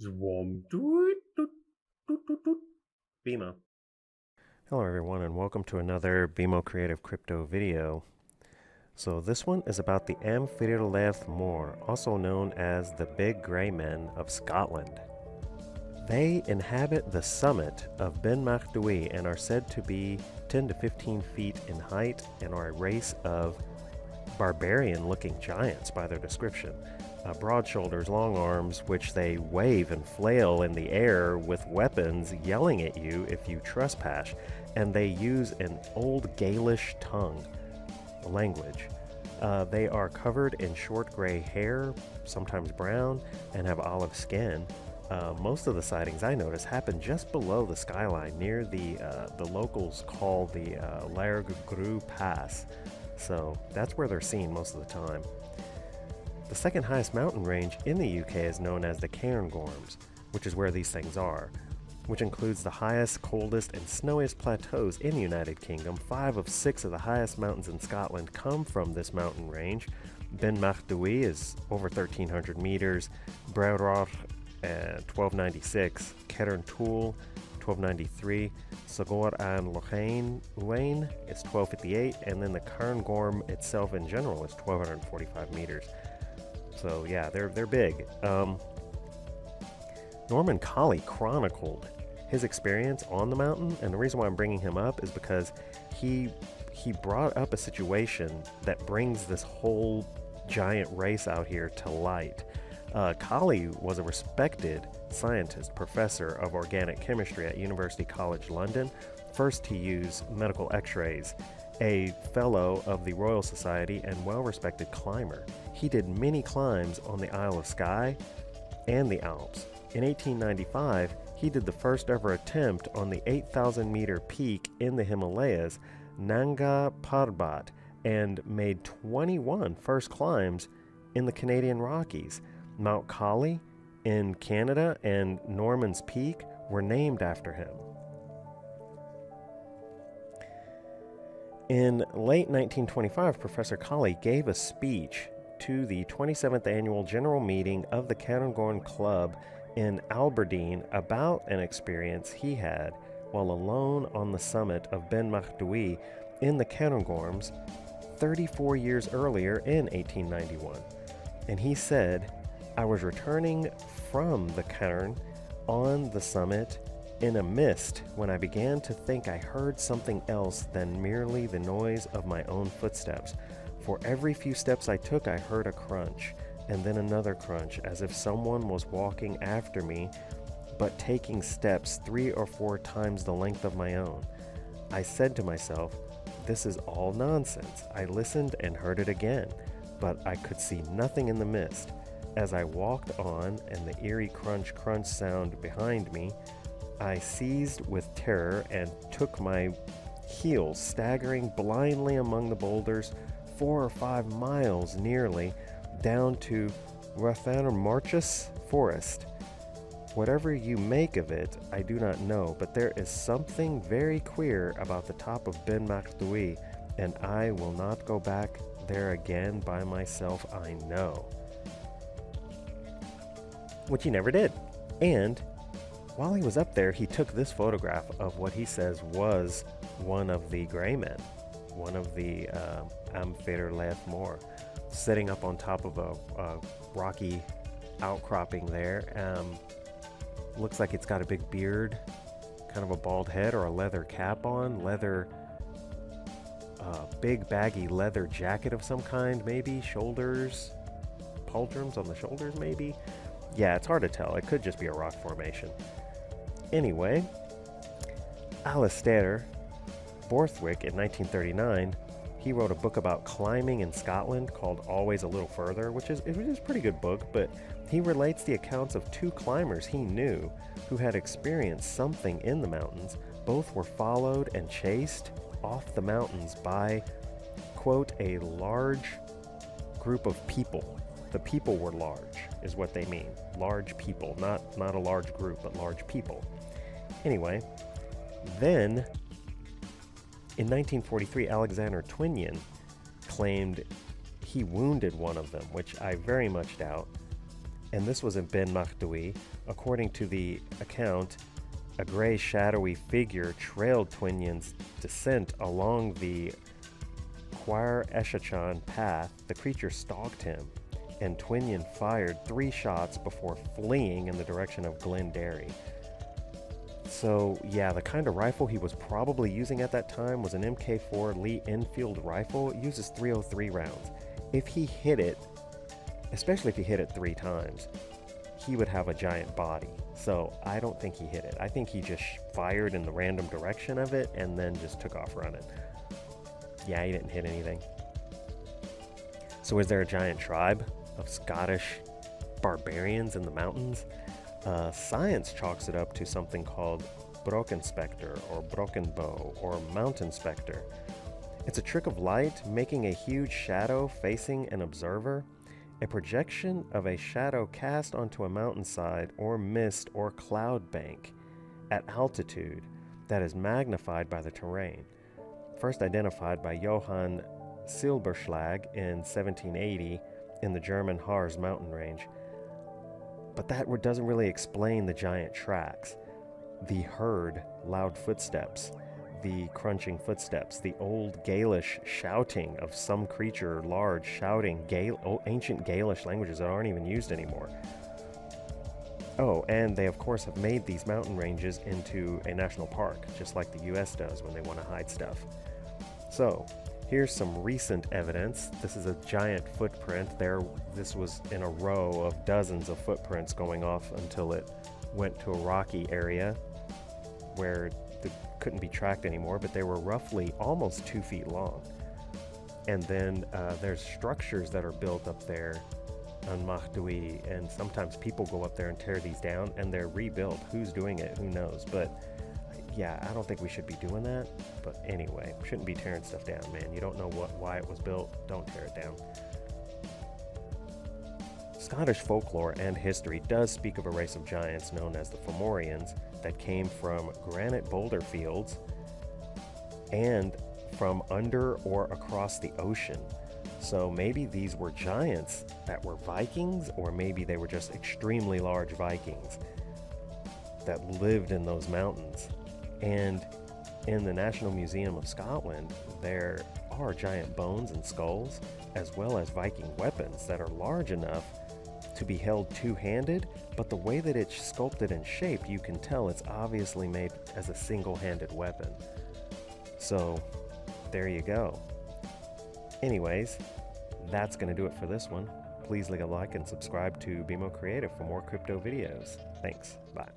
Zwom. Doot, doot, doot, doot, doot. BMO. Hello everyone and welcome to another BMO Creative crypto video. So this one is about the Amphitrite Moor, also known as the Big Grey Men of Scotland. They inhabit the summit of Ben Machdui and are said to be 10 to 15 feet in height and are a race of barbarian-looking giants by their description. Broad shoulders, long arms, which they wave and flail in the air with weapons, yelling at you if you trespass, and they use an old Gaelish tongue language. They are covered in short gray hair, sometimes brown, and have olive skin. Most of the sightings I notice happen just below the skyline, near the locals call the Lairg Gru Pass. So that's where they're seen most of the time. The second highest mountain range in the UK is known as the Cairngorms, which is where these things are, which includes the highest, coldest, and snowiest plateaus in the United Kingdom. 5 of 6 of the highest mountains in Scotland come from this mountain range. Ben Machdui is over 1,300 meters, Breudrich 1296, Cairn Tool 1293, Sagor and Lochain Uain is 1258, and then the Cairngorm itself in general is 1,245 meters. So yeah, they're big. Norman Colley chronicled his experience on the mountain, and the reason why I'm bringing him up is because he brought up a situation that brings this whole giant race out here to light. Colley was a respected scientist, professor of organic chemistry at University College London, first to use medical x-rays, a fellow of the Royal Society, and well-respected climber. He did many climbs on the Isle of Skye and the Alps. In 1895, he did the first ever attempt on the 8,000 meter peak in the Himalayas, Nanga Parbat, and made 21 first climbs in the Canadian Rockies. Mount Colley in Canada and Norman's Peak were named after him. In late 1925, Professor Colley gave a speech to the 27th annual general meeting of the Cairngorm Club in Aberdeen about an experience he had while alone on the summit of Ben Machdui in the Cairngorms 34 years earlier in 1891. And he said, "I was returning from the cairn on the summit in a mist when I began to think I heard something else than merely the noise of my own footsteps. For every few steps I took, I heard a crunch, and then another crunch, as if someone was walking after me, but taking steps 3 or 4 times the length of my own. I said to myself, this is all nonsense. I listened and heard it again, but I could see nothing in the mist. As I walked on, and the eerie crunch sound behind me, I seized with terror and took my heels, staggering blindly among the boulders, 4 or 5 miles nearly, down to Rathanmarchus Forest. Whatever you make of it, I do not know, but there is something very queer about the top of Ben Machdui, and I will not go back there again by myself, I know." Which he never did. And while he was up there, he took this photograph of what he says was one of the Grey Men, one of the Amphitrite Moor, sitting up on top of a rocky outcropping there. Looks like it's got a big beard, kind of a bald head, or a leather cap on, big baggy leather jacket of some kind, maybe, shoulders, pauldrons on the shoulders, maybe. Yeah, it's hard to tell. It could just be a rock formation. Anyway, Alistair Borthwick in 1939, he wrote a book about climbing in Scotland called Always a Little Further, which is a pretty good book, but he relates the accounts of 2 climbers he knew who had experienced something in the mountains. Both were followed and chased off the mountains by, quote, a large group of people. The people were large, is what they mean. Large people, not a large group, but large people. Anyway, then in 1943, Alexander Twinian claimed he wounded one of them, which I very much doubt. and this was in Ben Makhdouи. According to the account, a gray shadowy figure trailed Twinyan's descent along the Quair Eshachan path. The creature stalked him, and Twinyan fired 3 shots before fleeing in the direction of Glenderry. So yeah, the kind of rifle he was probably using at that time was an MK4 Lee Enfield rifle. It uses 303 rounds. If he hit it, especially if he hit it 3 times, he would have a giant body. So I don't think he hit it. I think he just fired in the random direction of it and then just took off running. Yeah, he didn't hit anything. So is there a giant tribe of Scottish barbarians in the mountains? Science chalks it up to something called Brockenspectre or Brockenbow or Mountain Spectre. It's a trick of light, making a huge shadow facing an observer, a projection of a shadow cast onto a mountainside or mist or cloud bank at altitude that is magnified by the terrain. First identified by Johann Silberschlag in 1780 in the German Harz mountain range. But that doesn't really explain the giant tracks, the heard loud footsteps, the crunching footsteps, the old Gaelish shouting of some creature large shouting ancient Gaelish languages that aren't even used anymore. Oh, and they of course have made these mountain ranges into a national park, just like the US does when they want to hide stuff. So, here's some recent evidence. This is a giant footprint. This was in a row of dozens of footprints going off until it went to a rocky area where it couldn't be tracked anymore, but they were roughly almost 2 feet long. And then there's structures that are built up there on Makhdoui, and sometimes people go up there and tear these down and they're rebuilt. Who's doing it? Who knows? But yeah, I don't think we should be doing that. But anyway, we shouldn't be tearing stuff down, man. You don't know why it was built. Don't tear it down. Scottish folklore and history does speak of a race of giants known as the Fomorians that came from granite boulder fields and from under or across the ocean. So maybe these were giants that were Vikings, or maybe they were just extremely large Vikings that lived in those mountains. And in the National Museum of Scotland, there are giant bones and skulls, as well as Viking weapons that are large enough to be held two-handed, but the way that it's sculpted and shaped, you can tell it's obviously made as a single-handed weapon. So, there you go. Anyways, that's going to do it for this one. Please leave a like and subscribe to BMO Creative for more crypto videos. Thanks. Bye.